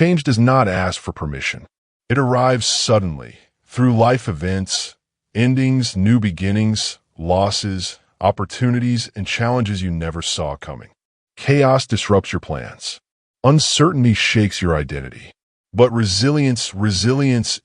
Change does not ask for permission. It arrives suddenly, through life events, endings, new beginnings, losses, opportunities, and challenges you never saw coming. Chaos disrupts your plans. Uncertainty shakes your identity. But resilience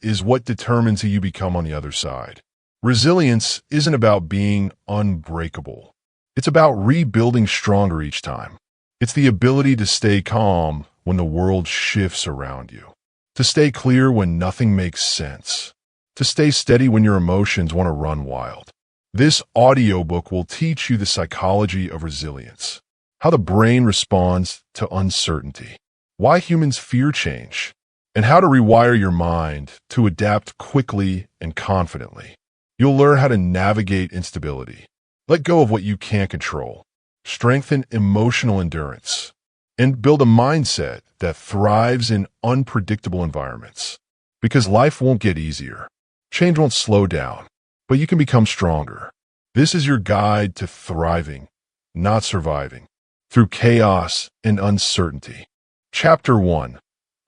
is what determines who you become on the other side. Resilience isn't about being unbreakable. It's about rebuilding stronger each time. It's the ability to stay calm when the world shifts around you, to stay clear when nothing makes sense, to stay steady when your emotions want to run wild. This audiobook will teach you the psychology of resilience, how the brain responds to uncertainty, why humans fear change, and how to rewire your mind to adapt quickly and confidently. You'll learn how to navigate instability, let go of what you can't control, strengthen emotional endurance, and build a mindset that thrives in unpredictable environments. Because life won't get easier. Change won't slow down, but you can become stronger. This is your guide to thriving, not surviving, through chaos and uncertainty. Chapter 1.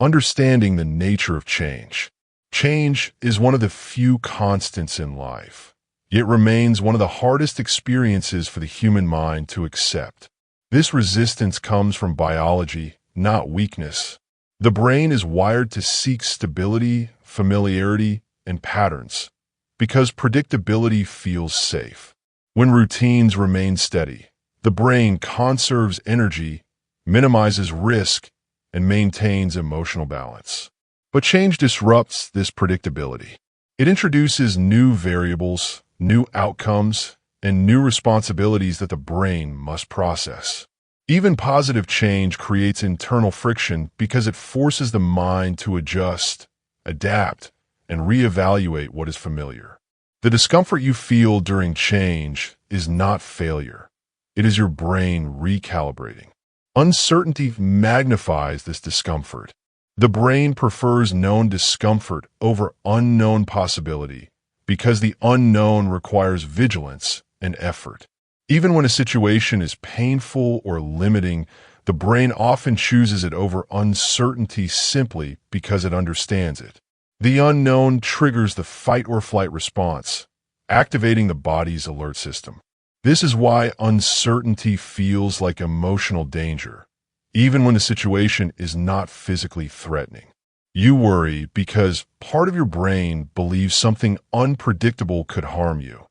Understanding the nature of change. Change is one of the few constants in life, yet remains one of the hardest experiences for the human mind to accept. This resistance comes from biology, not weakness. The brain is wired to seek stability, familiarity, and patterns, because predictability feels safe. When routines remain steady, the brain conserves energy, minimizes risk, and maintains emotional balance. But change disrupts this predictability. It introduces new variables, new outcomes, and new responsibilities that the brain must process. Even positive change creates internal friction because it forces the mind to adjust, adapt, and reevaluate what is familiar. The discomfort you feel during change is not failure. It is your brain recalibrating. Uncertainty magnifies this discomfort. The brain prefers known discomfort over unknown possibility because the unknown requires vigilance and effort. Even when a situation is painful or limiting, the brain often chooses it over uncertainty simply because it understands it. The unknown triggers the fight or flight response, activating the body's alert system. This is why uncertainty feels like emotional danger, even when the situation is not physically threatening. You worry because part of your brain believes something unpredictable could harm you,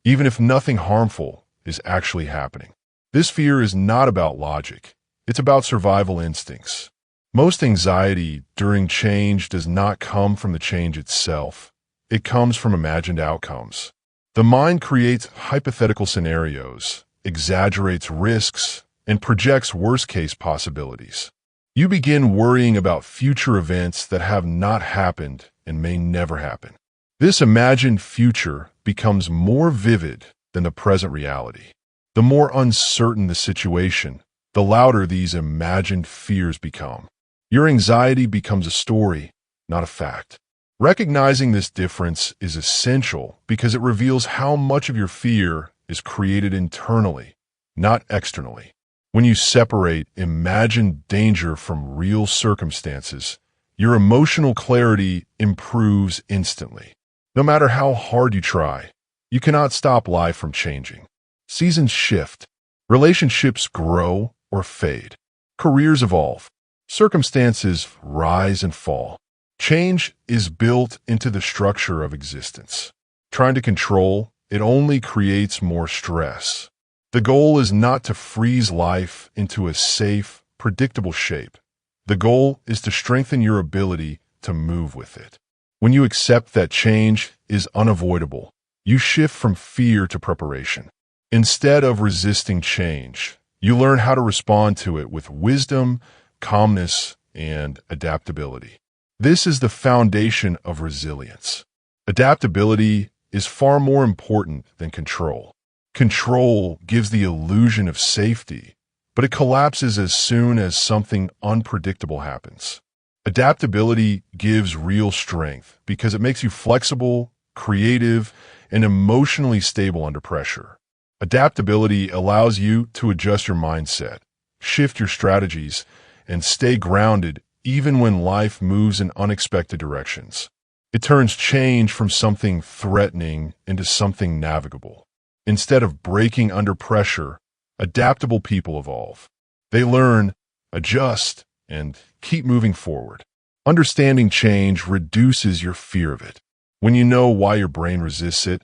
even if nothing harmful is actually happening. This fear is not about logic. It's about survival instincts. Most anxiety during change does not come from the change itself. It comes from imagined outcomes. The mind creates hypothetical scenarios, exaggerates risks, and projects worst-case possibilities. You begin worrying about future events that have not happened and may never happen. This imagined future becomes more vivid than the present reality. The more uncertain the situation, the louder these imagined fears become. Your anxiety becomes a story, not a fact. Recognizing this difference is essential because it reveals how much of your fear is created internally, not externally. When you separate imagined danger from real circumstances, your emotional clarity improves instantly. No matter how hard you try, you cannot stop life from changing. Seasons shift, relationships grow or fade, careers evolve, circumstances rise and fall. Change is built into the structure of existence. Trying to control it only creates more stress. The goal is not to freeze life into a safe, predictable shape. The goal is to strengthen your ability to move with it. When you accept that change is unavoidable, you shift from fear to preparation. Instead of resisting change, you learn how to respond to it with wisdom, calmness, and adaptability. This is the foundation of resilience. Adaptability is far more important than control. Control gives the illusion of safety, but it collapses as soon as something unpredictable happens. Adaptability gives real strength because it makes you flexible, creative, and emotionally stable under pressure. Adaptability allows you to adjust your mindset, shift your strategies, and stay grounded even when life moves in unexpected directions. It turns change from something threatening into something navigable. Instead of breaking under pressure, adaptable people evolve. They learn, adjust, and keep moving forward. Understanding change reduces your fear of it. When you know why your brain resists it,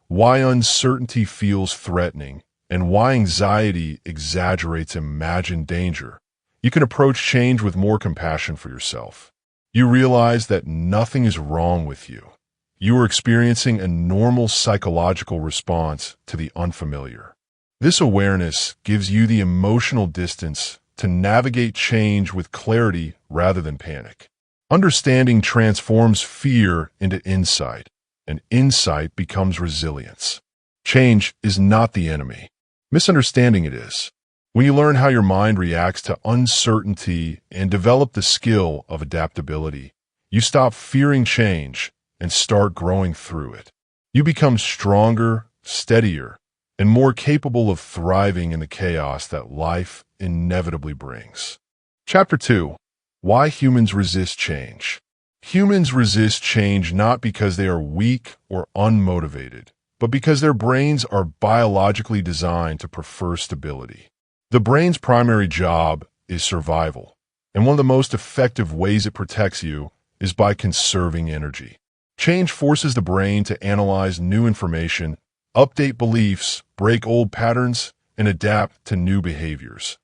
why uncertainty feels threatening, and why anxiety exaggerates imagined danger, you can approach change with more compassion for yourself. You realize that nothing is wrong with you. You are experiencing a normal psychological response to the unfamiliar. This awareness gives you the emotional distance to navigate change with clarity rather than panic. Understanding transforms fear into insight, and insight becomes resilience. Change is not the enemy. Misunderstanding it is. When you learn how your mind reacts to uncertainty and develop the skill of adaptability, you stop fearing change and start growing through it. You become stronger, steadier, and more capable of thriving in the chaos that life inevitably brings. Chapter 2. Why humans resist change. Humans resist change not because they are weak or unmotivated, but because their brains are biologically designed to prefer stability. The brain's primary job is survival, and one of the most effective ways it protects you is by conserving energy. Change forces the brain to analyze new information, update beliefs, break old patterns, and adapt to new behaviors,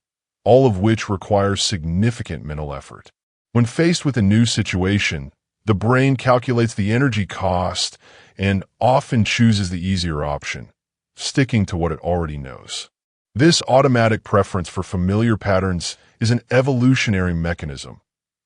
all of which requires significant mental effort. When faced with a new situation, the brain calculates the energy cost and often chooses the easier option, sticking to what it already knows. This automatic preference for familiar patterns is an evolutionary mechanism,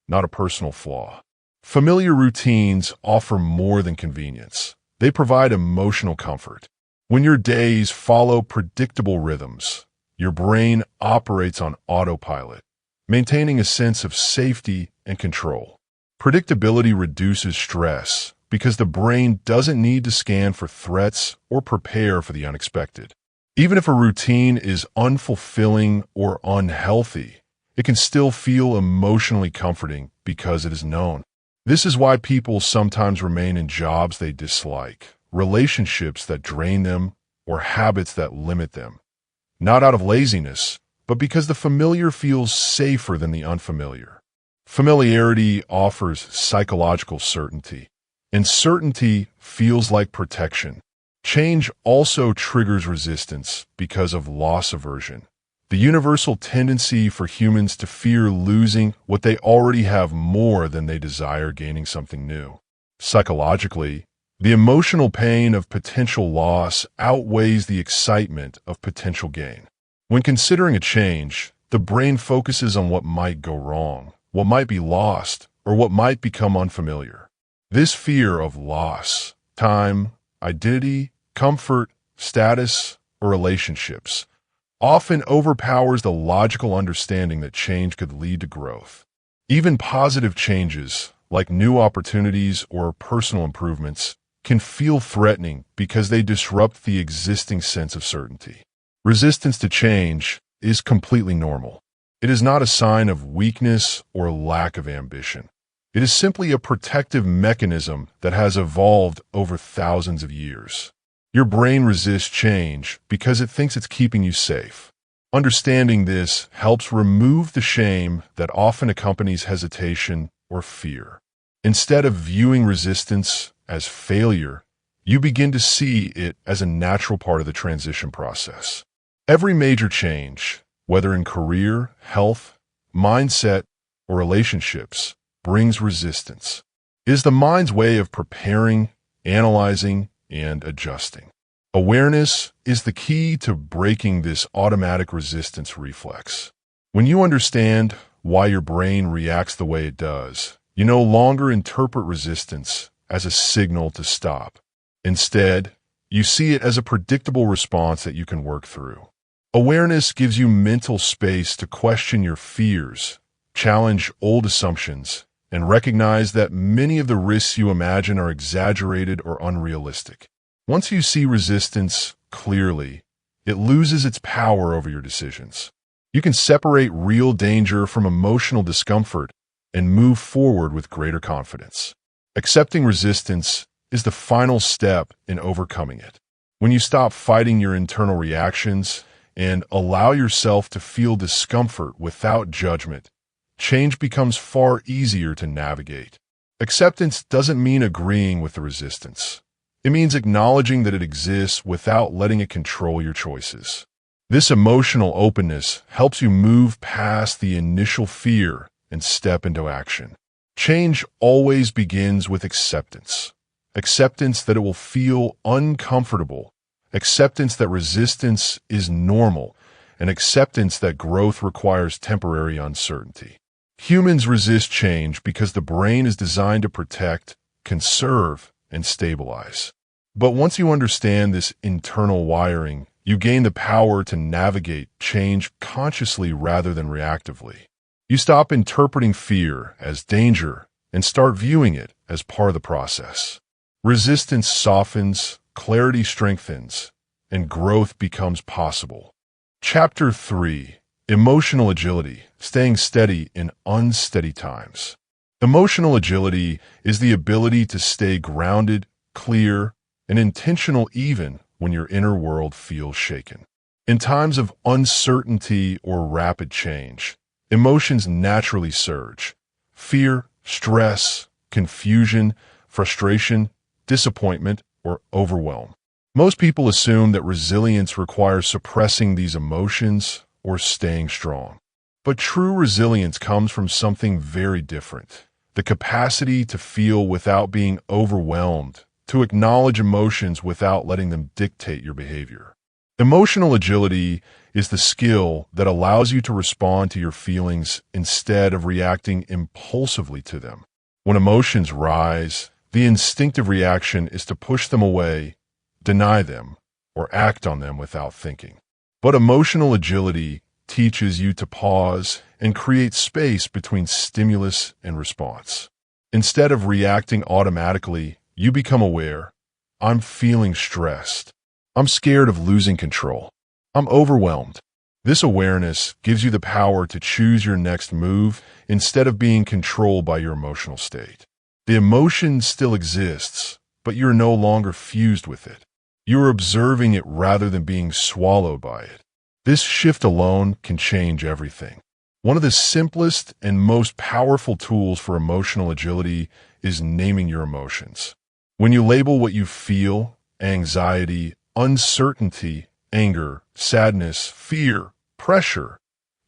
not a personal flaw. Familiar routines offer more than convenience. They provide emotional comfort. When your days follow predictable rhythms, your brain operates on autopilot, maintaining a sense of safety and control. Predictability reduces stress because the brain doesn't need to scan for threats or prepare for the unexpected. Even if a routine is unfulfilling or unhealthy, it can still feel emotionally comforting because it is known. This is why people sometimes remain in jobs they dislike, relationships that drain them, or habits that limit them. Not out of laziness, but because the familiar feels safer than the unfamiliar. Familiarity offers psychological certainty, and certainty feels like protection. Change also triggers resistance because of loss aversion, the universal tendency for humans to fear losing what they already have more than they desire gaining something new. Psychologically, the emotional pain of potential loss outweighs the excitement of potential gain. When considering a change, the brain focuses on what might go wrong, what might be lost, or what might become unfamiliar. This fear of loss, time, identity, comfort, status, or relationships often overpowers the logical understanding that change could lead to growth. Even positive changes, like new opportunities or personal improvements, can feel threatening because they disrupt the existing sense of certainty. Resistance to change is completely normal. It is not a sign of weakness or lack of ambition. It is simply a protective mechanism that has evolved over thousands of years. Your brain resists change because it thinks it's keeping you safe. Understanding this helps remove the shame that often accompanies hesitation or fear. Instead of viewing resistance as failure, you begin to see it as a natural part of the transition process. Every major change, whether in career, health, mindset, or relationships, brings resistance. It is the mind's way of preparing, analyzing, and adjusting. Awareness is the key to breaking this automatic resistance reflex. When you understand why your brain reacts the way it does, you no longer interpret resistance as a signal to stop. Instead, you see it as a predictable response that you can work through. Awareness gives you mental space to question your fears, challenge old assumptions, and recognize that many of the risks you imagine are exaggerated or unrealistic. Once you see resistance clearly, it loses its power over your decisions. You can separate real danger from emotional discomfort and move forward with greater confidence. Accepting resistance is the final step in overcoming it. When you stop fighting your internal reactions and allow yourself to feel discomfort without judgment, change becomes far easier to navigate. Acceptance doesn't mean agreeing with the resistance. It means acknowledging that it exists without letting it control your choices. This emotional openness helps you move past the initial fear and step into action. Change always begins with acceptance. Acceptance that it will feel uncomfortable, acceptance that resistance is normal, and acceptance that growth requires temporary uncertainty. Humans resist change because the brain is designed to protect, conserve, and stabilize. But once you understand this internal wiring, you gain the power to navigate change consciously rather than reactively. You stop interpreting fear as danger and start viewing it as part of the process. Resistance softens, clarity strengthens, and growth becomes possible. Chapter 3: Emotional Agility, Staying Steady in Unsteady Times. Emotional agility is the ability to stay grounded, clear, and intentional even when your inner world feels shaken. In times of uncertainty or rapid change, emotions naturally surge. Fear, stress, confusion, frustration, disappointment, or overwhelm. Most people assume that resilience requires suppressing these emotions or staying strong. But true resilience comes from something very different: the capacity to feel without being overwhelmed, to acknowledge emotions without letting them dictate your behavior. Emotional agility is the skill that allows you to respond to your feelings instead of reacting impulsively to them. When emotions rise, the instinctive reaction is to push them away, deny them, or act on them without thinking. But emotional agility teaches you to pause and create space between stimulus and response. Instead of reacting automatically, you become aware. I'm feeling stressed. I'm scared of losing control. I'm overwhelmed. This awareness gives you the power to choose your next move instead of being controlled by your emotional state. The emotion still exists, but you're no longer fused with it. You're observing it rather than being swallowed by it. This shift alone can change everything. One of the simplest and most powerful tools for emotional agility is naming your emotions. When you label what you feel, anxiety, uncertainty, anger, sadness, fear, pressure,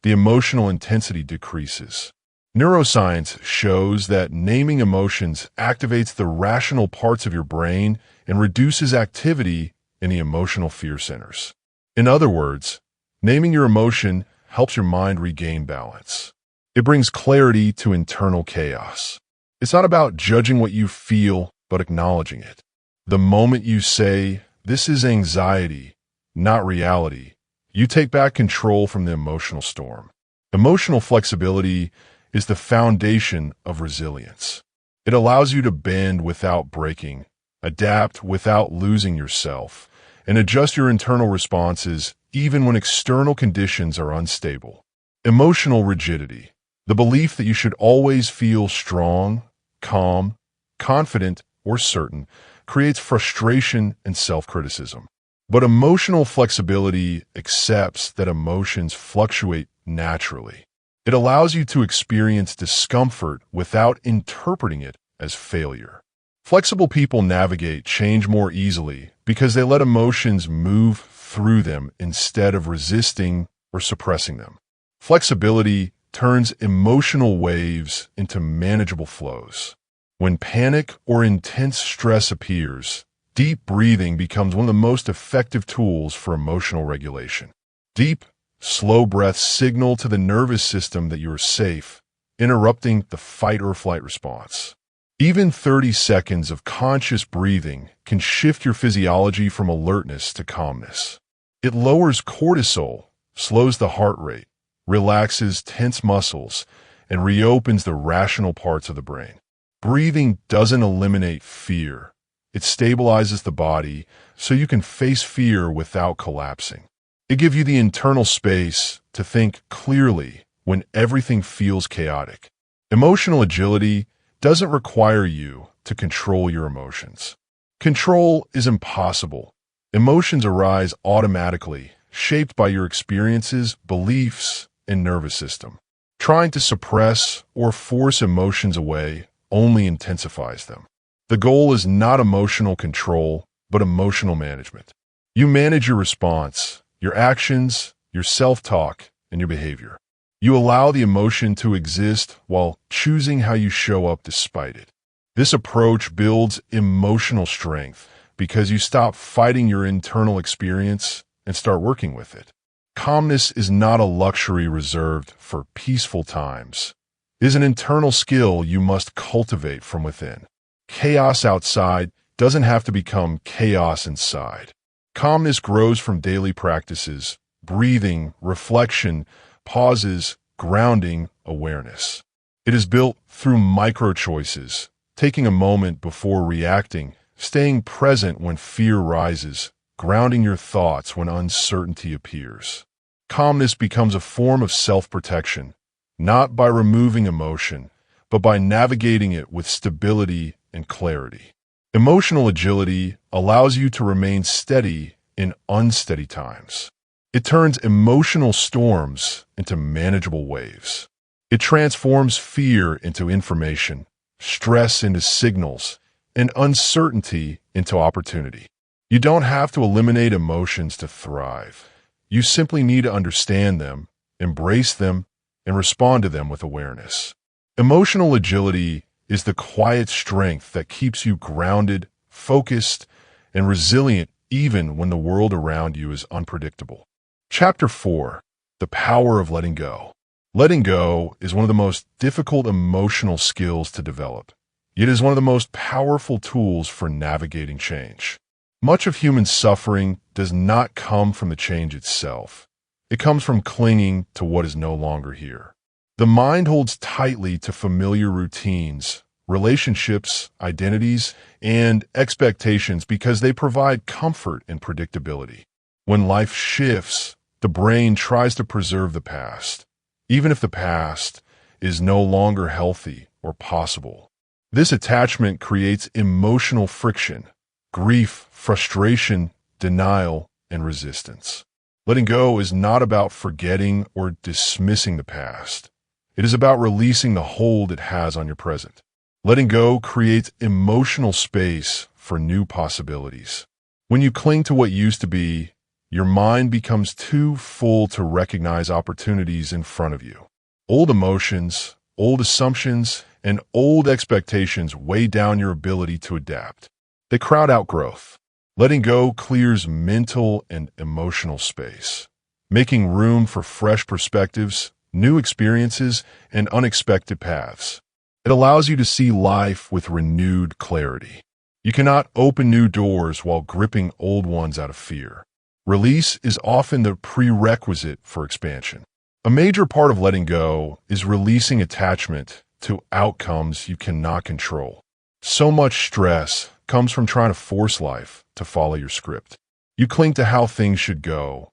the emotional intensity decreases. Neuroscience shows that naming emotions activates the rational parts of your brain and reduces activity in the emotional fear centers. In other words, naming your emotion helps your mind regain balance. It brings clarity to internal chaos. It's not about judging what you feel, but acknowledging it. The moment you say, "This is anxiety, not reality," you take back control from the emotional storm. Emotional flexibility is the foundation of resilience. It allows you to bend without breaking, adapt without losing yourself, and adjust your internal responses even when external conditions are unstable. Emotional rigidity, the belief that you should always feel strong, calm, confident, or certain, creates frustration and self-criticism. But emotional flexibility accepts that emotions fluctuate naturally. It allows you to experience discomfort without interpreting it as failure. Flexible people navigate change more easily because they let emotions move through them instead of resisting or suppressing them. Flexibility turns emotional waves into manageable flows. When panic or intense stress appears, deep breathing becomes one of the most effective tools for emotional regulation. Deep, slow breaths signal to the nervous system that you are safe, interrupting the fight or flight response. Even 30 seconds of conscious breathing can shift your physiology from alertness to calmness. It lowers cortisol, slows the heart rate, relaxes tense muscles, and reopens the rational parts of the brain. Breathing doesn't eliminate fear. It stabilizes the body so you can face fear without collapsing. It gives you the internal space to think clearly when everything feels chaotic. Emotional agility doesn't require you to control your emotions. Control is impossible. Emotions arise automatically, shaped by your experiences, beliefs, and nervous system. Trying to suppress or force emotions away only intensifies them. The goal is not emotional control, but emotional management. You manage your response, your actions, your self-talk, and your behavior. You allow the emotion to exist while choosing how you show up despite it. This approach builds emotional strength because you stop fighting your internal experience and start working with it. Calmness is not a luxury reserved for peaceful times. It is an internal skill you must cultivate from within. Chaos outside doesn't have to become chaos inside. Calmness grows from daily practices, breathing, reflection, pauses, grounding, awareness. It is built through micro-choices, taking a moment before reacting, staying present when fear rises, grounding your thoughts when uncertainty appears. Calmness becomes a form of self-protection, not by removing emotion, but by navigating it with stability and clarity. Emotional agility allows you to remain steady in unsteady times. It turns emotional storms into manageable waves. It transforms fear into information, stress into signals, and uncertainty into opportunity. You don't have to eliminate emotions to thrive. You simply need to understand them, embrace them, and respond to them with awareness. Emotional agility is the quiet strength that keeps you grounded, focused, and resilient even when the world around you is unpredictable. Chapter 4. The Power of Letting Go. Letting go is one of the most difficult emotional skills to develop, yet is one of the most powerful tools for navigating change. Much of human suffering does not come from the change itself. It comes from clinging to what is no longer here. The mind holds tightly to familiar routines, relationships, identities, and expectations because they provide comfort and predictability. When life shifts, the brain tries to preserve the past, even if the past is no longer healthy or possible. This attachment creates emotional friction, grief, frustration, denial, and resistance. Letting go is not about forgetting or dismissing the past. It is about releasing the hold it has on your present. Letting go creates emotional space for new possibilities. When you cling to what used to be, your mind becomes too full to recognize opportunities in front of you. Old emotions, old assumptions, and old expectations weigh down your ability to adapt. They crowd out growth. Letting go clears mental and emotional space, making room for fresh perspectives, new experiences, and unexpected paths. It allows you to see life with renewed clarity. You cannot open new doors while gripping old ones out of fear. Release is often the prerequisite for expansion. A major part of letting go is releasing attachment to outcomes you cannot control. So much stress comes from trying to force life to follow your script. You cling to how things should go,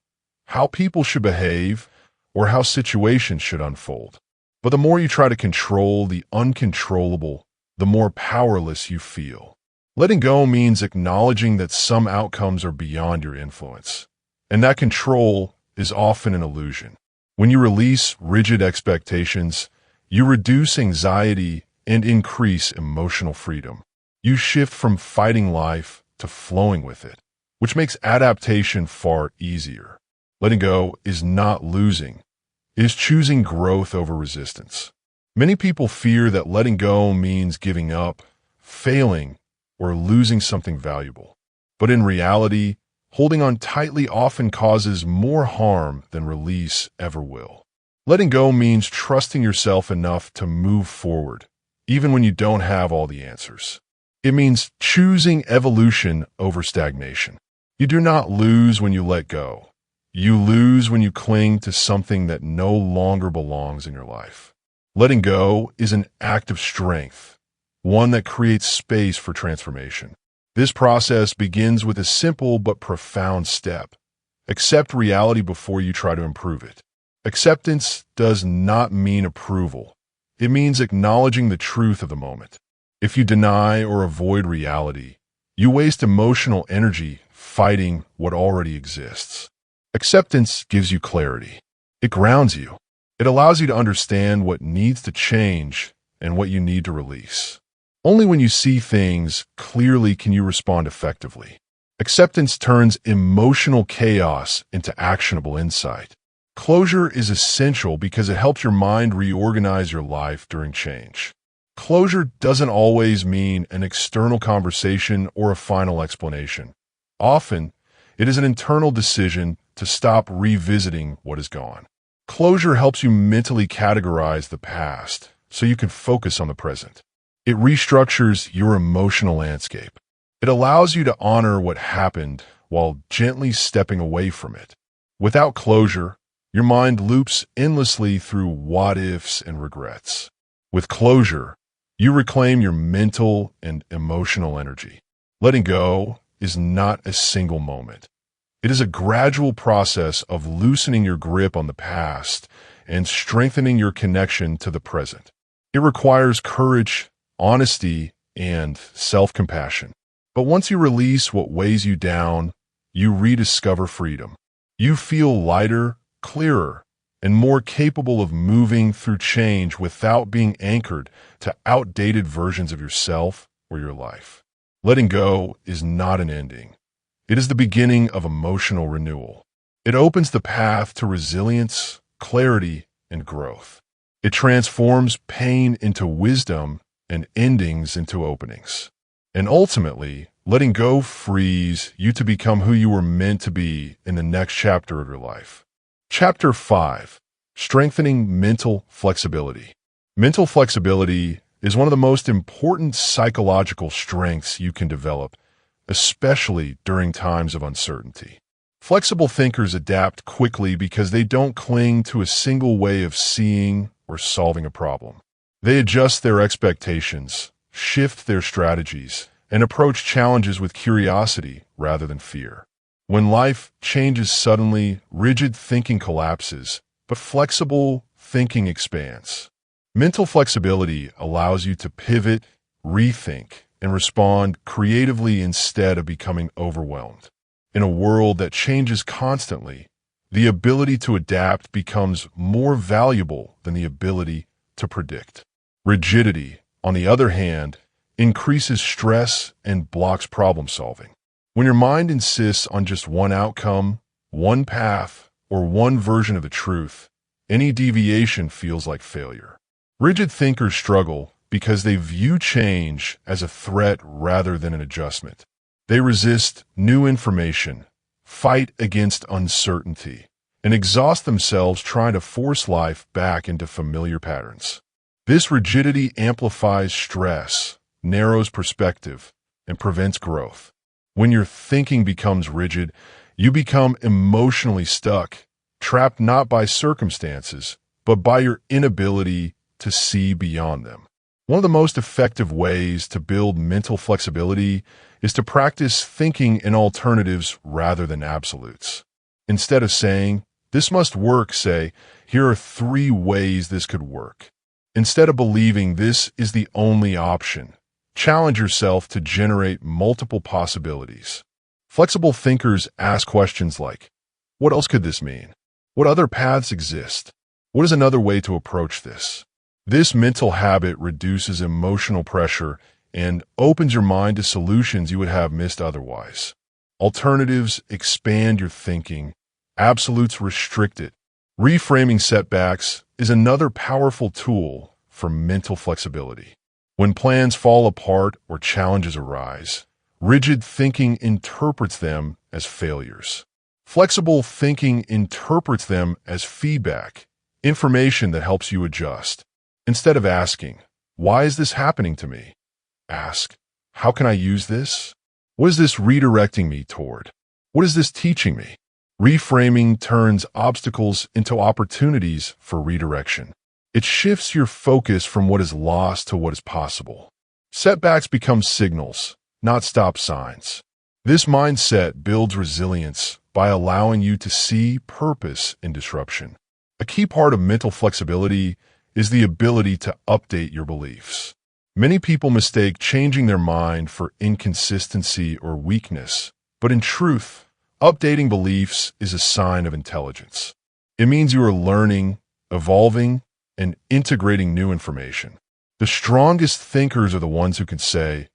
how people should behave, or how situations should unfold. But the more you try to control the uncontrollable, the more powerless you feel. Letting go means acknowledging that some outcomes are beyond your influence, and that control is often an illusion. When you release rigid expectations, you reduce anxiety and increase emotional freedom. You shift from fighting life to flowing with it, which makes adaptation far easier. Letting go is not losing. It is choosing growth over resistance. Many people fear that letting go means giving up, failing, or losing something valuable. But in reality, holding on tightly often causes more harm than release ever will. Letting go means trusting yourself enough to move forward, even when you don't have all the answers. It means choosing evolution over stagnation. You do not lose when you let go. You lose when you cling to something that no longer belongs in your life. Letting go is an act of strength, one that creates space for transformation. This process begins with a simple but profound step. Accept reality before you try to improve it. Acceptance does not mean approval. It means acknowledging the truth of the moment. If you deny or avoid reality, you waste emotional energy fighting what already exists. Acceptance gives you clarity. It grounds you. It allows you to understand what needs to change and what you need to release. Only when you see things clearly can you respond effectively. Acceptance turns emotional chaos into actionable insight. Closure is essential because it helps your mind reorganize your life during change. Closure doesn't always mean an external conversation or a final explanation. Often, it is an internal decision to stop revisiting what is gone. Closure helps you mentally categorize the past so you can focus on the present. It restructures your emotional landscape. It allows you to honor what happened while gently stepping away from it. Without closure, your mind loops endlessly through what-ifs and regrets. With closure, you reclaim your mental and emotional energy. Letting go is not a single moment. It is a gradual process of loosening your grip on the past and strengthening your connection to the present. It requires courage, honesty, and self-compassion. But once you release what weighs you down, you rediscover freedom. You feel lighter, clearer, and more capable of moving through change without being anchored to outdated versions of yourself or your life. Letting go is not an ending. It is the beginning of emotional renewal. It opens the path to resilience, clarity, and growth. It transforms pain into wisdom and endings into openings. And ultimately, letting go frees you to become who you were meant to be in the next chapter of your life. Chapter 5. Strengthening mental flexibility. Mental flexibility is one of the most important psychological strengths you can develop, especially during times of uncertainty. Flexible thinkers adapt quickly because they don't cling to a single way of seeing or solving a problem. They adjust their expectations, shift their strategies, and approach challenges with curiosity rather than fear. When life changes suddenly, rigid thinking collapses, but flexible thinking expands. Mental flexibility allows you to pivot, rethink, and respond creatively instead of becoming overwhelmed. In a world that changes constantly, the ability to adapt becomes more valuable than the ability to predict. Rigidity, on the other hand, increases stress and blocks problem solving. When your mind insists on just one outcome, one path, or one version of the truth, any deviation feels like failure. Rigid thinkers struggle because they view change as a threat rather than an adjustment. They resist new information, fight against uncertainty, and exhaust themselves trying to force life back into familiar patterns. This rigidity amplifies stress, narrows perspective, and prevents growth. When your thinking becomes rigid, you become emotionally stuck, trapped not by circumstances, but by your inability to see beyond them. One of the most effective ways to build mental flexibility is to practice thinking in alternatives rather than absolutes. Instead of saying, "This must work," say, "Here are 3 ways this could work." Instead of believing this is the only option, challenge yourself to generate multiple possibilities. Flexible thinkers ask questions like, what else could this mean? What other paths exist? What is another way to approach this? This mental habit reduces emotional pressure and opens your mind to solutions you would have missed otherwise. Alternatives expand your thinking, absolutes restrict it. Reframing setbacks is another powerful tool for mental flexibility. When plans fall apart or challenges arise, rigid thinking interprets them as failures. Flexible thinking interprets them as feedback, information that helps you adjust. Instead of asking, "Why is this happening to me?" ask, "How can I use this? What is this redirecting me toward? What is this teaching me?" Reframing turns obstacles into opportunities for redirection. It shifts your focus from what is lost to what is possible. Setbacks become signals, not stop signs. This mindset builds resilience by allowing you to see purpose in disruption. A key part of mental flexibility is the ability to update your beliefs. Many people mistake changing their mind for inconsistency or weakness, but in truth, updating beliefs is a sign of intelligence. It means you are learning, evolving, and integrating new information. The strongest thinkers are the ones who can say,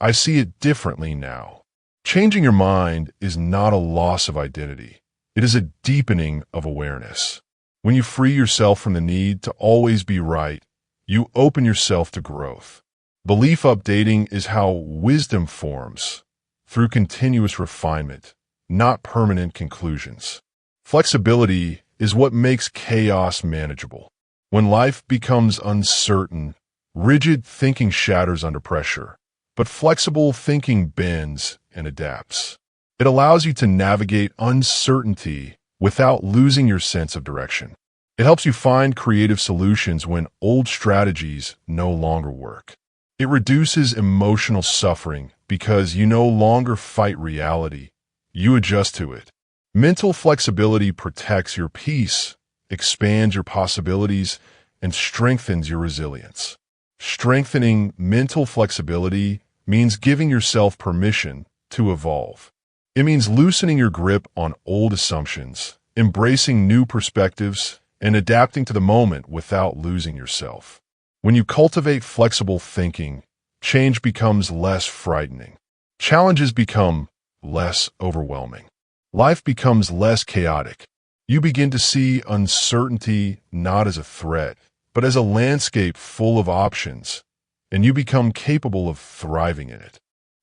"I see it differently now." Changing your mind is not a loss of identity. It is a deepening of awareness. When you free yourself from the need to always be right, you open yourself to growth. Belief updating is how wisdom forms, through continuous refinement, not permanent conclusions. Flexibility is what makes chaos manageable. When life becomes uncertain, rigid thinking shatters under pressure, but flexible thinking bends and adapts. It allows you to navigate uncertainty without losing your sense of direction. It helps you find creative solutions when old strategies no longer work. It reduces emotional suffering because you no longer fight reality, you adjust to it. Mental flexibility protects your peace, expands your possibilities, and strengthens your resilience. Strengthening mental flexibility means giving yourself permission to evolve. It means loosening your grip on old assumptions, embracing new perspectives, and adapting to the moment without losing yourself. When you cultivate flexible thinking, change becomes less frightening. Challenges become less overwhelming. Life becomes less chaotic. You begin to see uncertainty not as a threat, but as a landscape full of options, and you become capable of thriving in it.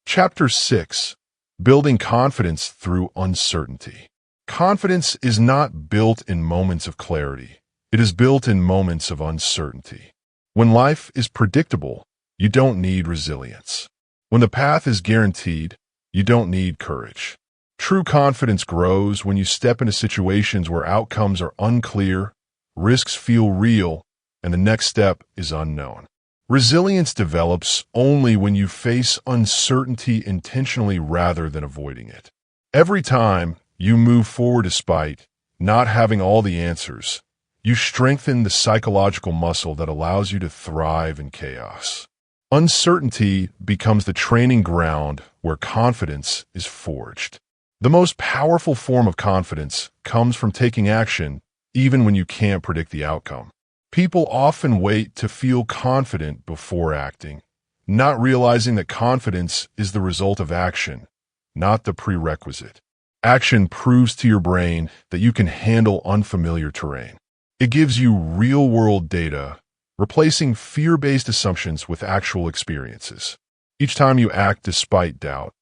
Chapter 6. Building confidence through uncertainty. Confidence is not built in moments of clarity. It is built in moments of uncertainty. When life is predictable, you don't need resilience. When the path is guaranteed, you don't need courage. True confidence grows when you step into situations where outcomes are unclear, risks feel real, and the next step is unknown. Resilience develops only when you face uncertainty intentionally rather than avoiding it. Every time you move forward despite not having all the answers, you strengthen the psychological muscle that allows you to thrive in chaos. Uncertainty becomes the training ground where confidence is forged. The most powerful form of confidence comes from taking action even when you can't predict the outcome. People often wait to feel confident before acting, not realizing that confidence is the result of action, not the prerequisite. Action proves to your brain that you can handle unfamiliar terrain. It gives you real-world data, replacing fear-based assumptions with actual experiences. Each time you act despite doubt,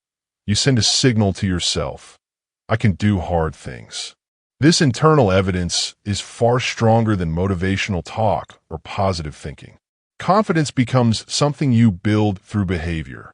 you send a signal to yourself, "I can do hard things." This internal evidence is far stronger than motivational talk or positive thinking. Confidence becomes something you build through behavior,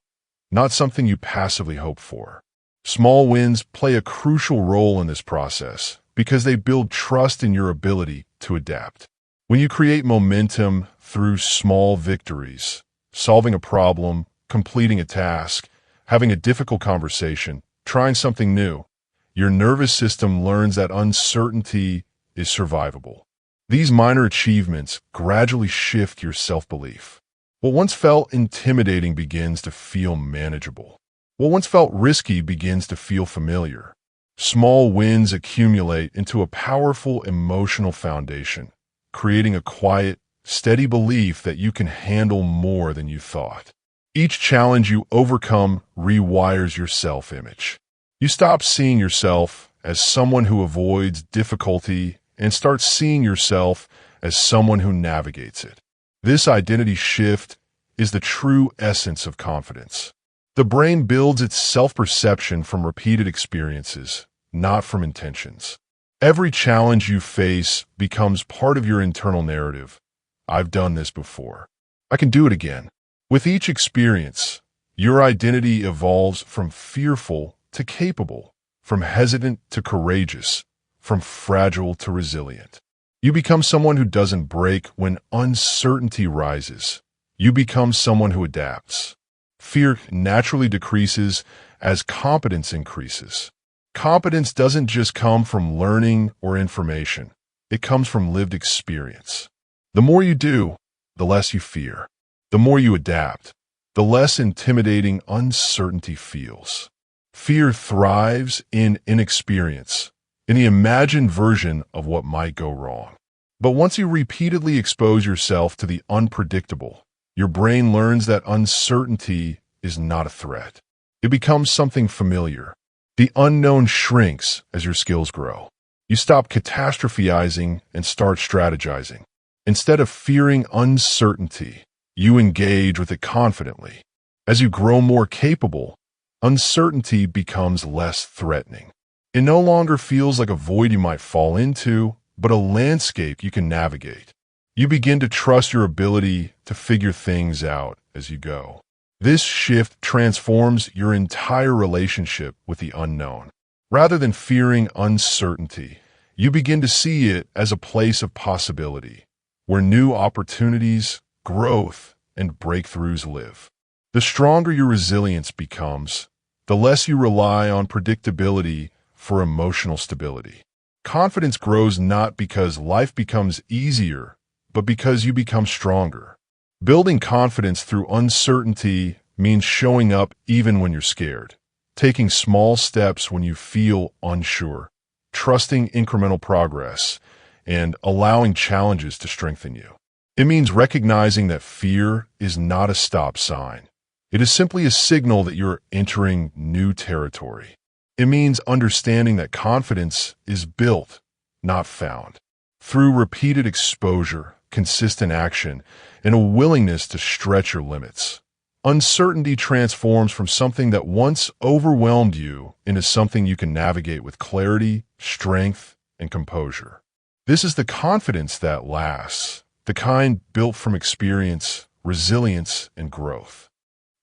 not something you passively hope for. Small wins play a crucial role in this process because they build trust in your ability to adapt. When you create momentum through small victories, solving a problem, completing a task, having a difficult conversation, trying something new, your nervous system learns that uncertainty is survivable. These minor achievements gradually shift your self-belief. What once felt intimidating begins to feel manageable. What once felt risky begins to feel familiar. Small wins accumulate into a powerful emotional foundation, creating a quiet, steady belief that you can handle more than you thought. Each challenge you overcome rewires your self-image. You stop seeing yourself as someone who avoids difficulty and start seeing yourself as someone who navigates it. This identity shift is the true essence of confidence. The brain builds its self-perception from repeated experiences, not from intentions. Every challenge you face becomes part of your internal narrative. "I've done this before. I can do it again." With each experience, your identity evolves from fearful to capable, from hesitant to courageous, from fragile to resilient. You become someone who doesn't break when uncertainty rises. You become someone who adapts. Fear naturally decreases as competence increases. Competence doesn't just come from learning or information. It comes from lived experience. The more you do, the less you fear. The more you adapt, the less intimidating uncertainty feels. Fear thrives in inexperience, in the imagined version of what might go wrong. But once you repeatedly expose yourself to the unpredictable, your brain learns that uncertainty is not a threat. It becomes something familiar. The unknown shrinks as your skills grow. You stop catastrophizing and start strategizing. Instead of fearing uncertainty, you engage with it confidently. As you grow more capable, uncertainty becomes less threatening. It no longer feels like a void you might fall into, but a landscape you can navigate. You begin to trust your ability to figure things out as you go. This shift transforms your entire relationship with the unknown. Rather than fearing uncertainty, you begin to see it as a place of possibility, where new opportunities, growth, and breakthroughs live. The stronger your resilience becomes, the less you rely on predictability for emotional stability. Confidence grows not because life becomes easier, but because you become stronger. Building confidence through uncertainty means showing up even when you're scared, taking small steps when you feel unsure, trusting incremental progress, and allowing challenges to strengthen you. It means recognizing that fear is not a stop sign. It is simply a signal that you're entering new territory. It means understanding that confidence is built, not found, through repeated exposure, consistent action, and a willingness to stretch your limits. Uncertainty transforms from something that once overwhelmed you into something you can navigate with clarity, strength, and composure. This is the confidence that lasts, the kind built from experience, resilience, and growth.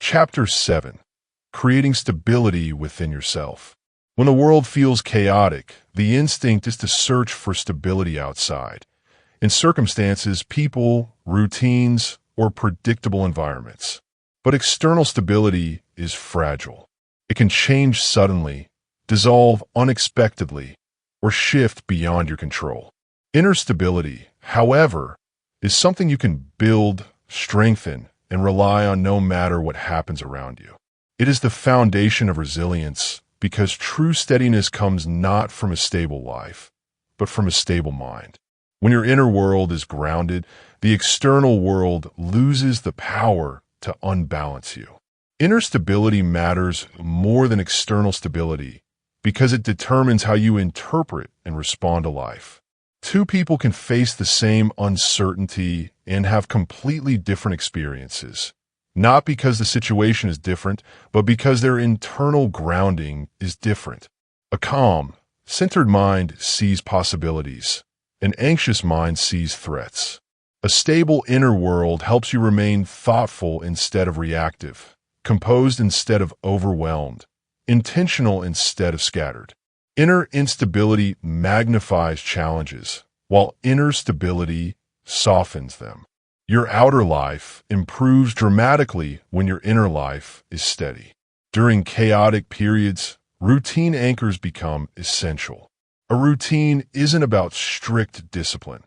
Chapter 7. Creating stability within yourself. When the world feels chaotic, the instinct is to search for stability outside, in circumstances, people, routines, or predictable environments. But external stability is fragile. It can change suddenly, dissolve unexpectedly, or shift beyond your control. Inner stability, however, is something you can build, strengthen, and rely on no matter what happens around you. It is the foundation of resilience because true steadiness comes not from a stable life, but from a stable mind. When your inner world is grounded, the external world loses the power to unbalance you. Inner stability matters more than external stability because it determines how you interpret and respond to life. Two people can face the same uncertainty and have completely different experiences, not because the situation is different, but because their internal grounding is different. A calm, centered mind sees possibilities. An anxious mind sees threats. A stable inner world helps you remain thoughtful instead of reactive, composed instead of overwhelmed, intentional instead of scattered. Inner instability magnifies challenges, while inner stability softens them. Your outer life improves dramatically when your inner life is steady. During chaotic periods, routine anchors become essential. A routine isn't about strict discipline.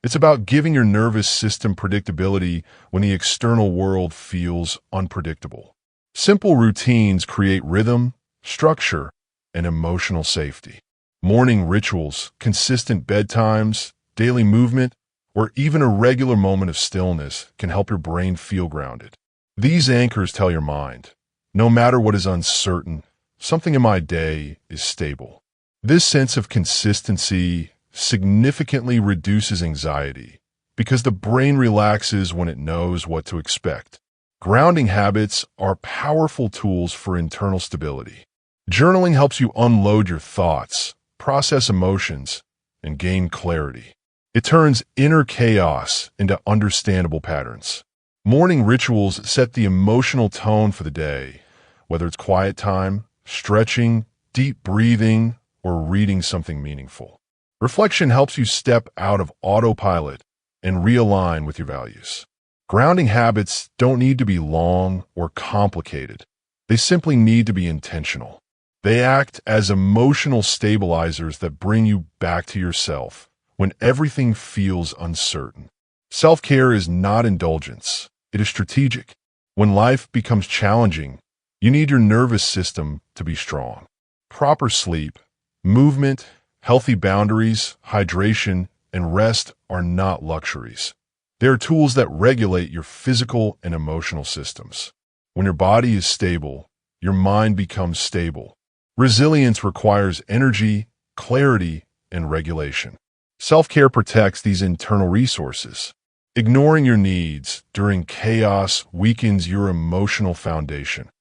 It's about giving your nervous system predictability when the external world feels unpredictable. Simple routines create rhythm, structure, and emotional safety. Morning rituals, consistent bedtimes, daily movement, or even a regular moment of stillness can help your brain feel grounded. These anchors tell your mind, no matter what is uncertain, something in my day is stable. This sense of consistency significantly reduces anxiety because the brain relaxes when it knows what to expect. Grounding habits are powerful tools for internal stability. Journaling helps you unload your thoughts, process emotions, and gain clarity. It turns inner chaos into understandable patterns. Morning rituals set the emotional tone for the day, whether it's quiet time, stretching, deep breathing, or reading something meaningful. Reflection helps you step out of autopilot and realign with your values. Grounding habits don't need to be long or complicated. They simply need to be intentional. They act as emotional stabilizers that bring you back to yourself when everything feels uncertain. Self-care is not indulgence. It is strategic. When life becomes challenging, you need your nervous system to be strong. Proper sleep, movement, healthy boundaries, hydration, and rest are not luxuries. They are tools that regulate your physical and emotional systems. When your body is stable, your mind becomes stable. Resilience requires energy, clarity, and regulation. Self-care protects these internal resources. Ignoring your needs during chaos weakens your emotional foundation.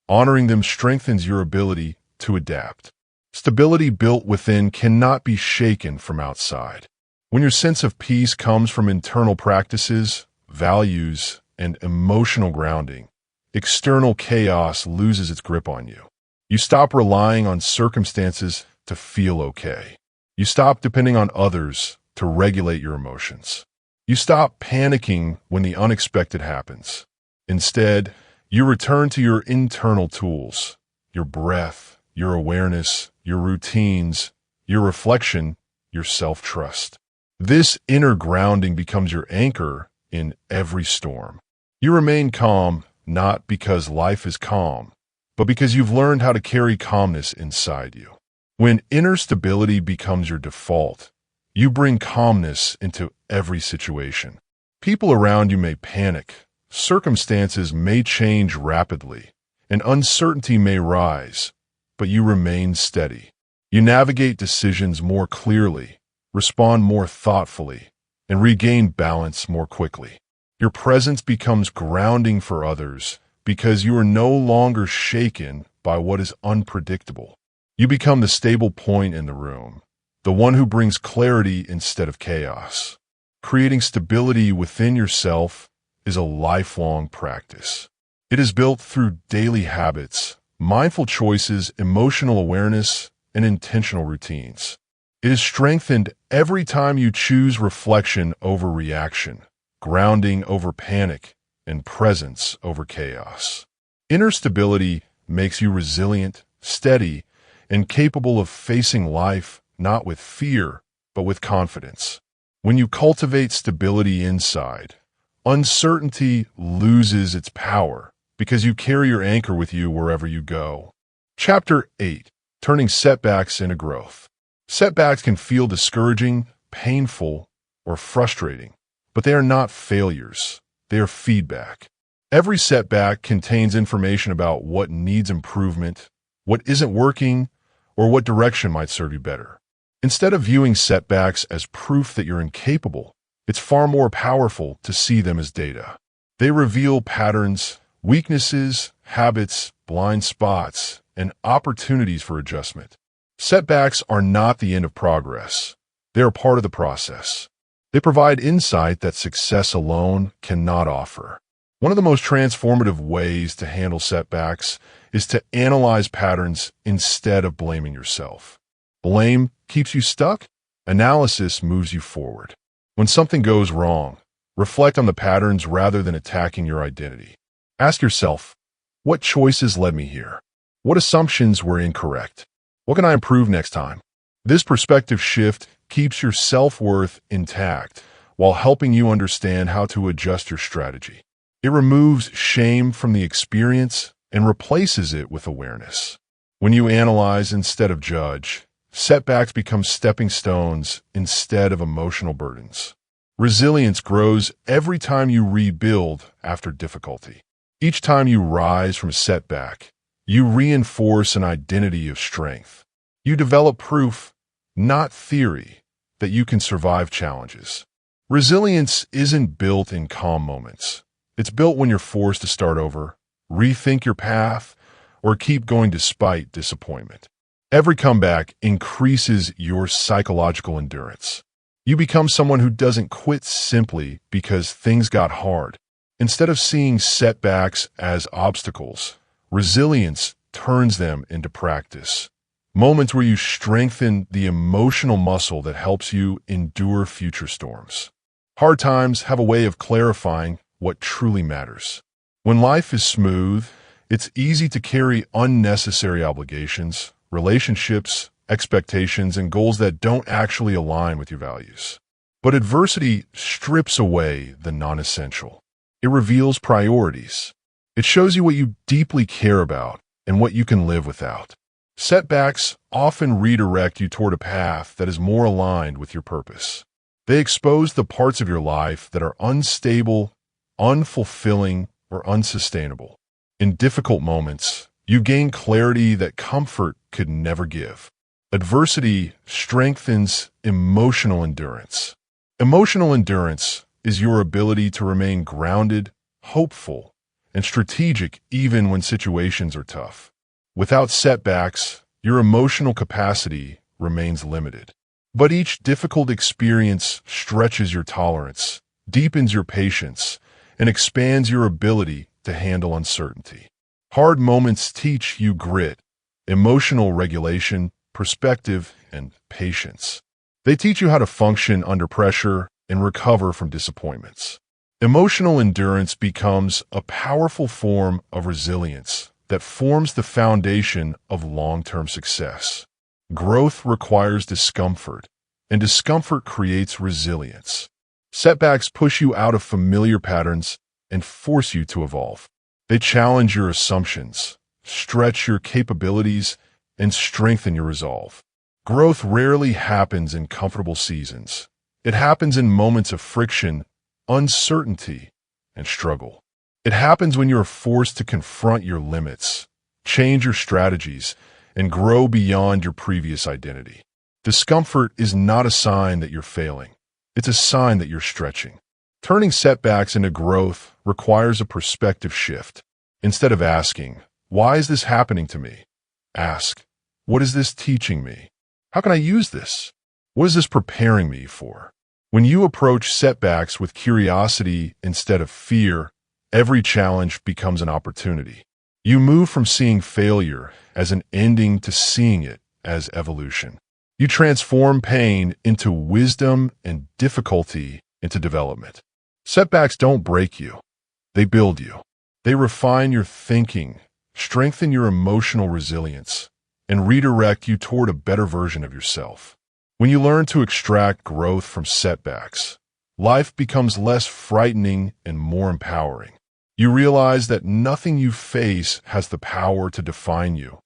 Honoring them strengthens your ability to adapt. Stability built within cannot be shaken from outside. When your sense of peace comes from internal practices, values, and emotional grounding, external chaos loses its grip on you. You stop relying on circumstances to feel okay. You stop depending on others to regulate your emotions. You stop panicking when the unexpected happens. Instead, you return to your internal tools, your breath, your awareness, your routines, your reflection, your self-trust. This inner grounding becomes your anchor in every storm. You remain calm not because life is calm, but because you've learned how to carry calmness inside you. When inner stability becomes your default, you bring calmness into every situation. People around you may panic, circumstances may change rapidly, and uncertainty may rise, but you remain steady. You navigate decisions more clearly, respond more thoughtfully, and regain balance more quickly. Your presence becomes grounding for others because you are no longer shaken by what is unpredictable. You become the stable point in the room, the one who brings clarity instead of chaos. Creating stability within yourself is a lifelong practice. It is built through daily habits, mindful choices, emotional awareness, and intentional routines. It is strengthened every time you choose reflection over reaction, grounding over panic, and presence over chaos. Inner stability makes you resilient, steady, and capable of facing life not with fear, but with confidence. When you cultivate stability inside, uncertainty loses its power because you carry your anchor with you wherever you go. Chapter 8. Turning setbacks into growth. Setbacks can feel discouraging, painful, or frustrating, but they are not failures. They are feedback. Every setback contains information about what needs improvement, what isn't working, or what direction might serve you better. Instead of viewing setbacks as proof that you're incapable, it's far more powerful to see them as data. They reveal patterns, weaknesses, habits, blind spots, and opportunities for adjustment. Setbacks are not the end of progress. They are part of the process. They provide insight that success alone cannot offer. One of the most transformative ways to handle setbacks is to analyze patterns instead of blaming yourself. Blame keeps you stuck. Analysis moves you forward. When something goes wrong, reflect on the patterns rather than attacking your identity. Ask yourself, what choices led me here? What assumptions were incorrect? What can I improve next time? This perspective shift keeps your self-worth intact while helping you understand how to adjust your strategy. It removes shame from the experience and replaces it with awareness. When you analyze instead of judge, setbacks become stepping stones instead of emotional burdens. Resilience grows every time you rebuild after difficulty. Each time you rise from a setback, you reinforce an identity of strength. You develop proof, not theory, that you can survive challenges. Resilience isn't built in calm moments. It's built when you're forced to start over, rethink your path, or keep going despite disappointment. Every comeback increases your psychological endurance. You become someone who doesn't quit simply because things got hard. Instead of seeing setbacks as obstacles, resilience turns them into practice. Moments where you strengthen the emotional muscle that helps you endure future storms. Hard times have a way of clarifying what truly matters. When life is smooth, it's easy to carry unnecessary obligations, relationships, expectations, and goals that don't actually align with your values. But adversity strips away the non-essential. It reveals priorities. It shows you what you deeply care about and what you can live without. Setbacks often redirect you toward a path that is more aligned with your purpose. They expose the parts of your life that are unstable, unfulfilling, or unsustainable. In difficult moments, you gain clarity that comfort could never give. Adversity strengthens emotional endurance. Emotional endurance is your ability to remain grounded, hopeful, and strategic even when situations are tough. Without setbacks, your emotional capacity remains limited. But each difficult experience stretches your tolerance, deepens your patience, and expands your ability to handle uncertainty. Hard moments teach you grit, emotional regulation, perspective, and patience. They teach you how to function under pressure and recover from disappointments. Emotional endurance becomes a powerful form of resilience that forms the foundation of long-term success. Growth requires discomfort, and discomfort creates resilience. Setbacks push you out of familiar patterns and force you to evolve. They challenge your assumptions, stretch your capabilities, and strengthen your resolve. Growth rarely happens in comfortable seasons. It happens in moments of friction, uncertainty, and struggle. It happens when you are forced to confront your limits, change your strategies, and grow beyond your previous identity. Discomfort is not a sign that you're failing. It's a sign that you're stretching. Turning setbacks into growth requires a perspective shift. Instead of asking, "Why is this happening to me?" ask, "What is this teaching me? How can I use this? What is this preparing me for?" When you approach setbacks with curiosity instead of fear, every challenge becomes an opportunity. You move from seeing failure as an ending to seeing it as evolution. You transform pain into wisdom and difficulty into development. Setbacks don't break you. They build you. They refine your thinking, strengthen your emotional resilience, and redirect you toward a better version of yourself. When you learn to extract growth from setbacks, life becomes less frightening and more empowering. You realize that nothing you face has the power to define you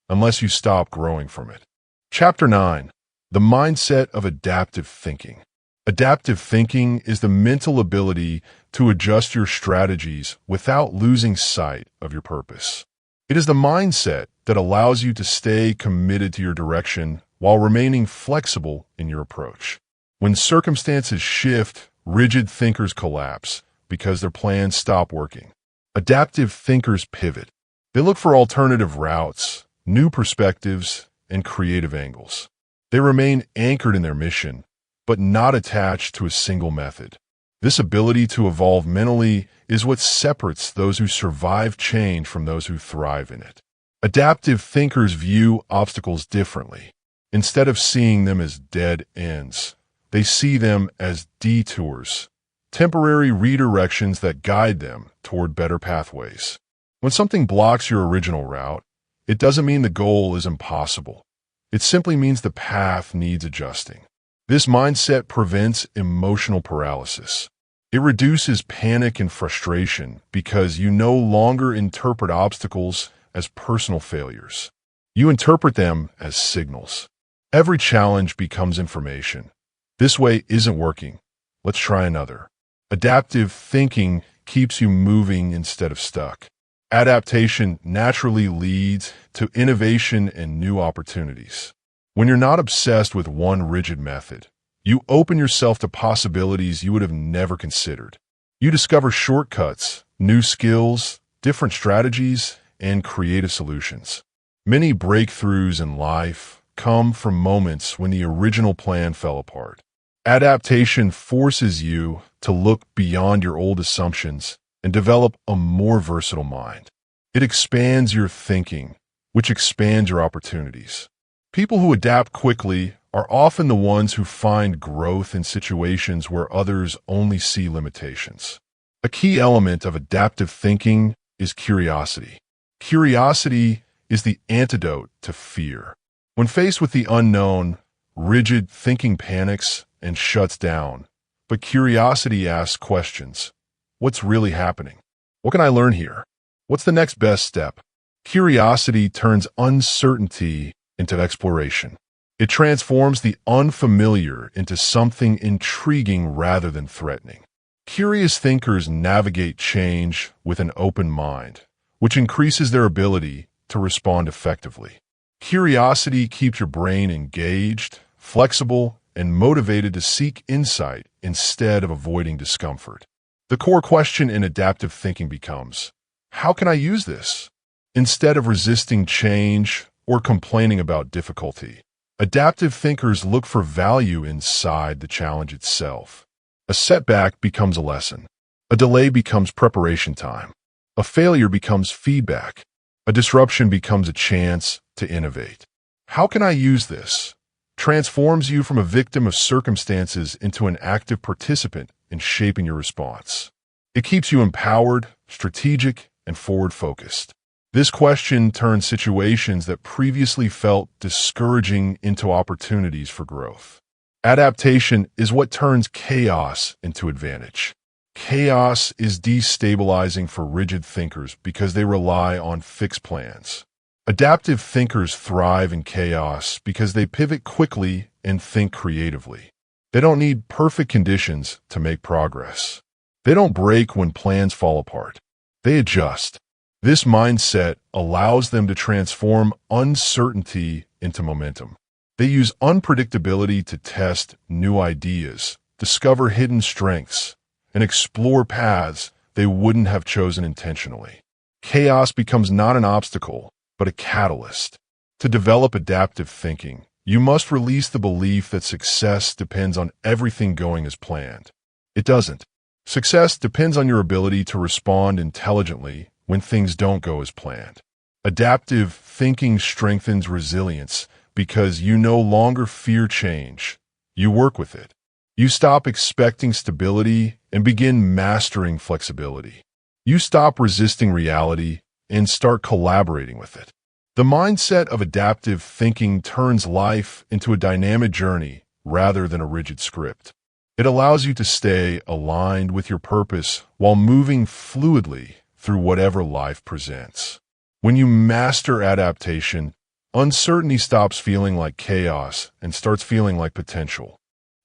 unless you stop growing from it. Chapter 9. The Mindset of Adaptive Thinking. Adaptive thinking is the mental ability to adjust your strategies without losing sight of your purpose. It is the mindset that allows you to stay committed to your direction while remaining flexible in your approach. When circumstances shift, rigid thinkers collapse because their plans stop working. Adaptive thinkers pivot. They look for alternative routes, new perspectives, and creative angles. They remain anchored in their mission, but not attached to a single method. This ability to evolve mentally is what separates those who survive change from those who thrive in it. Adaptive thinkers view obstacles differently. Instead of seeing them as dead ends, they see them as detours, temporary redirections that guide them toward better pathways. When something blocks your original route, it doesn't mean the goal is impossible. It simply means the path needs adjusting. This mindset prevents emotional paralysis. It reduces panic and frustration because you no longer interpret obstacles as personal failures. You interpret them as signals. Every challenge becomes information. This way isn't working. Let's try another. Adaptive thinking keeps you moving instead of stuck. Adaptation naturally leads to innovation and new opportunities. When you're not obsessed with one rigid method, you open yourself to possibilities you would have never considered. You discover shortcuts, new skills, different strategies, and creative solutions. Many breakthroughs in life come from moments when the original plan fell apart. Adaptation forces you to look beyond your old assumptions and develop a more versatile mind. It expands your thinking, which expands your opportunities. People who adapt quickly are often the ones who find growth in situations where others only see limitations. A key element of adaptive thinking is curiosity. Curiosity is the antidote to fear. When faced with the unknown, Rigid thinking panics and shuts down, but curiosity asks questions. What's really happening? What can I learn here? What's the next best step? Curiosity turns uncertainty into exploration. It transforms the unfamiliar into something intriguing rather than threatening. Curious thinkers navigate change with an open mind, which increases their ability to respond effectively. Curiosity keeps your brain engaged, flexible, and motivated to seek insight instead of avoiding discomfort. The core question in adaptive thinking becomes, how can I use this? Instead of resisting change or complaining about difficulty, adaptive thinkers look for value inside the challenge itself. A setback becomes a lesson. A delay becomes preparation time. A failure becomes feedback. A disruption becomes a chance to innovate. How can I use this? Transforms you from a victim of circumstances into an active participant in shaping your response. It keeps you empowered, strategic, and forward-focused. This question turns situations that previously felt discouraging into opportunities for growth. Adaptation is what turns chaos into advantage. Chaos is destabilizing for rigid thinkers because they rely on fixed plans. Adaptive thinkers thrive in chaos because they pivot quickly and think creatively. They don't need perfect conditions to make progress. They don't break when plans fall apart. They adjust. This mindset allows them to transform uncertainty into momentum. They use unpredictability to test new ideas, discover hidden strengths, and explore paths they wouldn't have chosen intentionally. Chaos becomes not an obstacle, but a catalyst. To develop adaptive thinking, you must release the belief that success depends on everything going as planned. It doesn't. Success depends on your ability to respond intelligently when things don't go as planned. Adaptive thinking strengthens resilience because you no longer fear change. You work with it. You stop expecting stability and begin mastering flexibility. You stop resisting reality and start collaborating with it. The mindset of adaptive thinking turns life into a dynamic journey rather than a rigid script. It allows you to stay aligned with your purpose while moving fluidly through whatever life presents. When you master adaptation, uncertainty stops feeling like chaos and starts feeling like potential.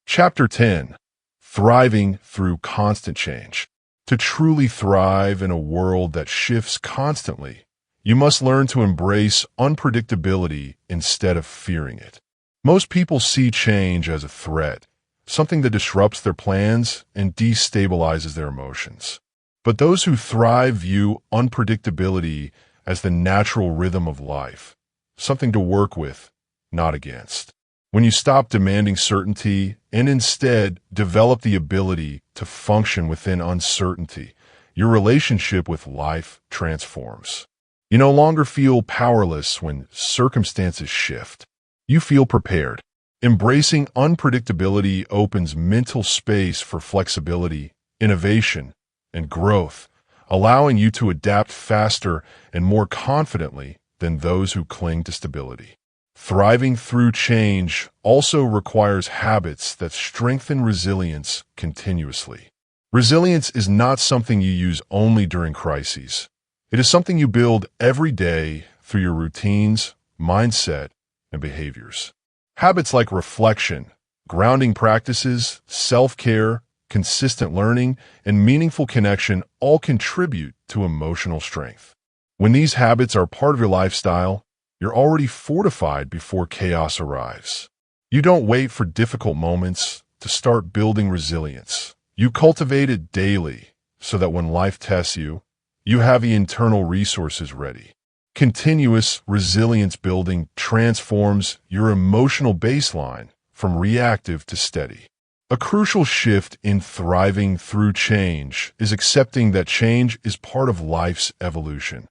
Chapter 10. Thriving through constant change. To truly thrive in a world that shifts constantly, you must learn to embrace unpredictability instead of fearing it. Most people see change as a threat, something that disrupts their plans and destabilizes their emotions. But those who thrive view unpredictability as the natural rhythm of life, something to work with, not against. When you stop demanding certainty and instead develop the ability to function within uncertainty, your relationship with life transforms. You no longer feel powerless when circumstances shift. You feel prepared. Embracing unpredictability opens mental space for flexibility, innovation, and growth, allowing you to adapt faster and more confidently than those who cling to stability. Thriving through change also requires habits that strengthen resilience continuously. Resilience is not something you use only during crises. It is something you build every day through your routines, mindset, and behaviors. Habits like reflection, grounding practices, self-care, consistent learning, and meaningful connection all contribute to emotional strength. When these habits are part of your lifestyle, you're already fortified before chaos arrives. You don't wait for difficult moments to start building resilience. You cultivate it daily so that when life tests you, you have the internal resources ready. Continuous resilience building transforms your emotional baseline from reactive to steady. A crucial shift in thriving through change is accepting that change is part of life's evolution,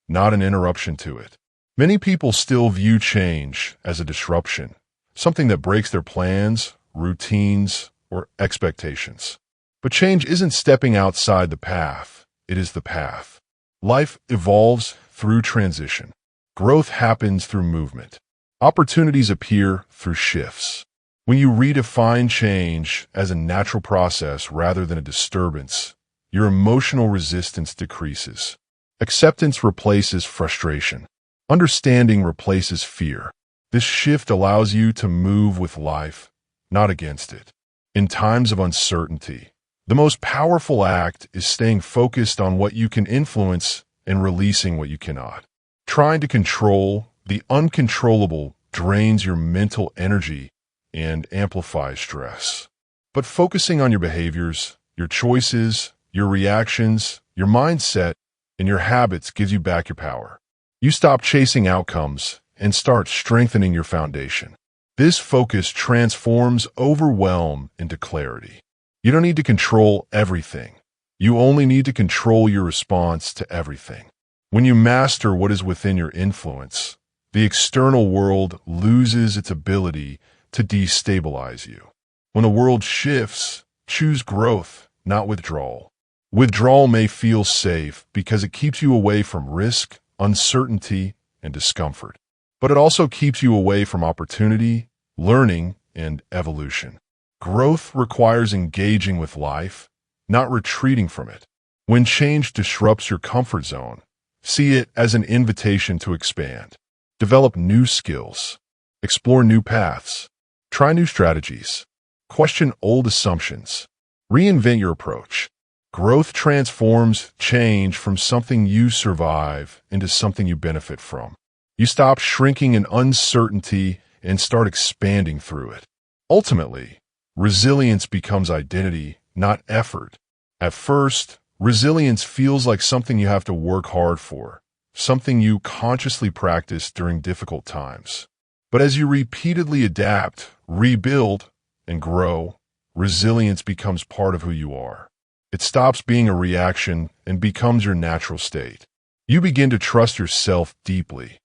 not an interruption to it. Many people still view change as a disruption, something that breaks their plans, routines, or expectations. But change isn't stepping outside the path, it is the path. Life evolves through transition. Growth happens through movement. Opportunities appear through shifts. When you redefine change as a natural process rather than a disturbance, your emotional resistance decreases. Acceptance replaces frustration. Understanding replaces fear. This shift allows you to move with life, not against it. In times of uncertainty, the most powerful act is staying focused on what you can influence and releasing what you cannot. Trying to control the uncontrollable drains your mental energy and amplifies stress. But focusing on your behaviors, your choices, your reactions, your mindset, and your habits gives you back your power. You stop chasing outcomes and start strengthening your foundation. This focus transforms overwhelm into clarity. You don't need to control everything. You only need to control your response to everything. When you master what is within your influence, the external world loses its ability to destabilize you. When the world shifts, choose growth, not withdrawal. Withdrawal may feel safe because it keeps you away from risk, uncertainty, and discomfort. But it also keeps you away from opportunity, learning, and evolution. Growth requires engaging with life, not retreating from it. When change disrupts your comfort zone, see it as an invitation to expand. Develop new skills. Explore new paths. Try new strategies. Question old assumptions. Reinvent your approach. Growth transforms change from something you survive into something you benefit from. You stop shrinking in uncertainty and start expanding through it. Ultimately, resilience becomes identity, not effort. At first, resilience feels like something you have to work hard for, something you consciously practice during difficult times. But as you repeatedly adapt, rebuild, and grow, resilience becomes part of who you are. It stops being a reaction and becomes your natural state. You begin to trust yourself deeply,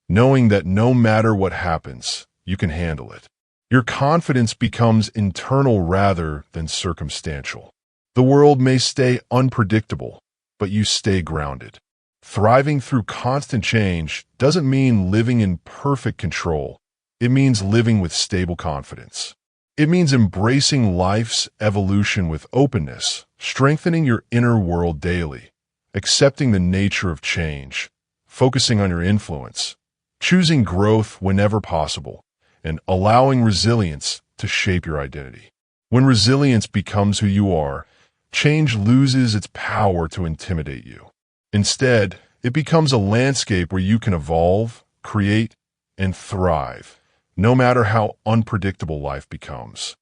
knowing that no matter what happens, you can handle it. Your confidence becomes internal rather than circumstantial. The world may stay unpredictable, but you stay grounded. Thriving through constant change doesn't mean living in perfect control. It means living with stable confidence. It means embracing life's evolution with openness, strengthening your inner world daily, accepting the nature of change, focusing on your influence, choosing growth whenever possible, and allowing resilience to shape your identity. When resilience becomes who you are, change loses its power to intimidate you. Instead, it becomes a landscape where you can evolve, create, and thrive, no matter how unpredictable life becomes.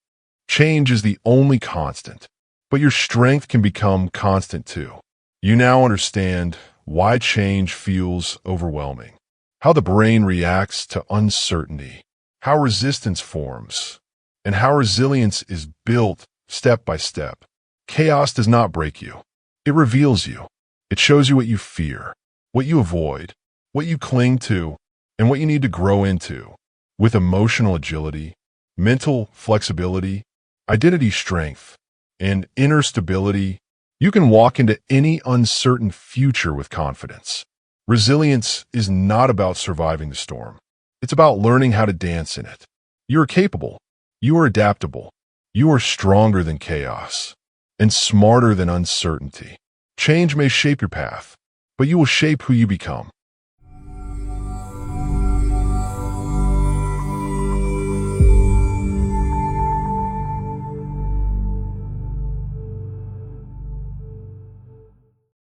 Change is the only constant, but your strength can become constant too. You now understand why change feels overwhelming, how the brain reacts to uncertainty, how resistance forms, and how resilience is built step by step. Chaos does not break you. It reveals you. It shows you what you fear, what you avoid, what you cling to, and what you need to grow into. With emotional agility, mental flexibility, identity strength, and inner stability, you can walk into any uncertain future with confidence. Resilience is not about surviving the storm. It's about learning how to dance in it. You are capable. You are adaptable. You are stronger than chaos and smarter than uncertainty. Change may shape your path, but you will shape who you become.